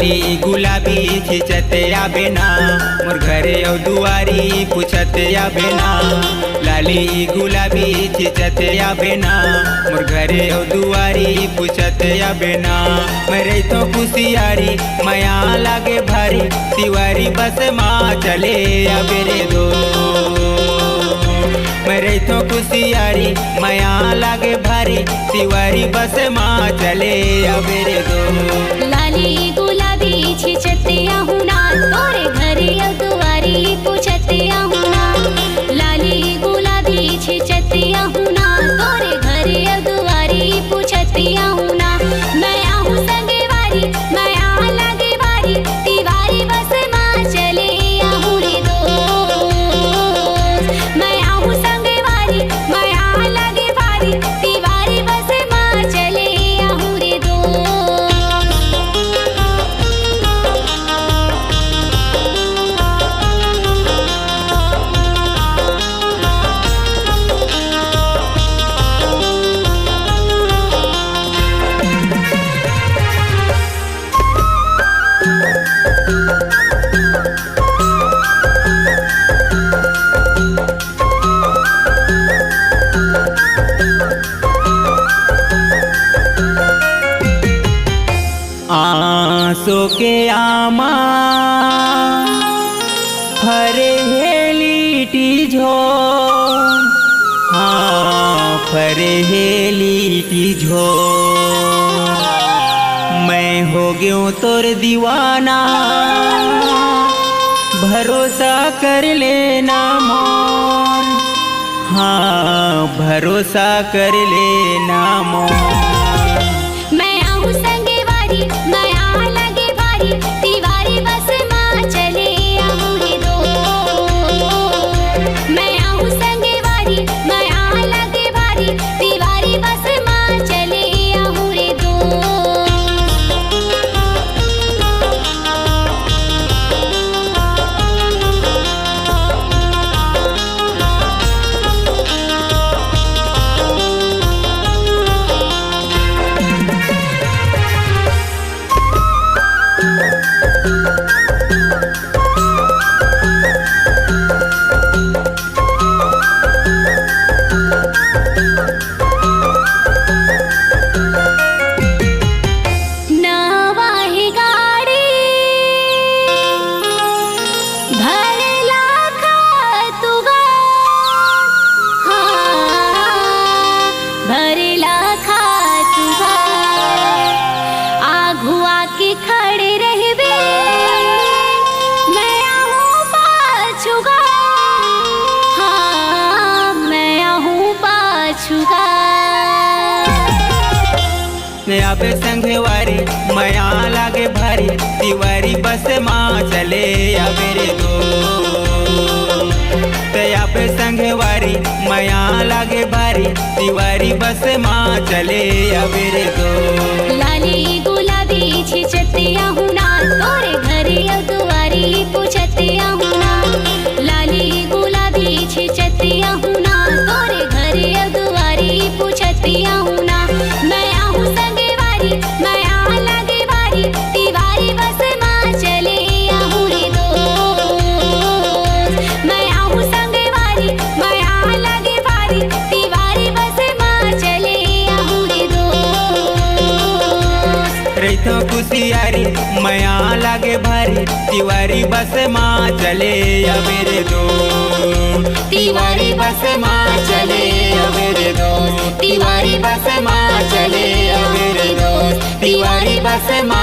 लाली गुलाबी खिंचत आबे ना मोर घरे औ दुआरी पूछत आबे ना। लाली गुलाबी खिंचत आबे ना मोर घरे औ दुआरी पूछत आबे ना। मेरे तो कुसियारी माया लागे भारी तिवारी बस माँ चले आबे रे दो। मेरे तो कुसियारी माया लागे भारी तिवारी बस माँ चले आबे रे दो। लाली गुलाबी खिंचते आहुना तोरे घरे औ दुआरी पूछते आहुना। लाली गुलाबी खिंचते आहुना तोरे घरे औ दुआरी पूछते आहुना। मैं आहूँ संगे वारी मैं आ लागे वारी तिवारी बस माँ चले आहूँ रे दो। मैं आहूँ संगे वारी मैं आ लागे वारी तिवारी बस माँ चले आहूँ रे दो। आंसू के आमा फरे हेलीटी झो हाँ फरे हेलीटी झो। मैं हो गयो तोर दीवाना भरोसा कर लेना मोर हाँ भरोसा कर लेना मोर। मैं आहूँ संगे वारी मैं आ लागे वारी तिवारी बस माँ चले आहूँ रे दो। मैं आहूँ संगे वारी मैं आ लागे वारी तिवारी बस माँ चले आहूँ रे दो। खड़े रहबे मैं आहूँ पाछूगा हाँ मैं आहूँ पाछूगा। आबे संगे वारी माया लागे भारी तिवारी बस माँ चले आबे रे दो। आबे संगे वारी माया लागे भारी तिवारी बस माँ चले आबे रे दो। लाली गुलाबी खिंचते आहुना तोरे घरे औ दुआरी पूछते आहुना। लाली गुलाबी खिंचते आहुना तोरे घरे औ दुआरी पूछते आहुना। मैं आहूँ संगे वारी मैं आ लागे वारी तिवारी बस माँ चले आहूँ रे दो। मैं आहूँ संगे वारी मैं आ लागे वारी तिवारी बस माँ चले आहूँ रे दो। रैथो कुसियारी माया लागे भारी तिवारी बस माँ चले आबे रे दो। तिवारी बस माँ चले आबे रे दो। तिवारी बस माँ चले आबे रे दो। तिवारी बस माँ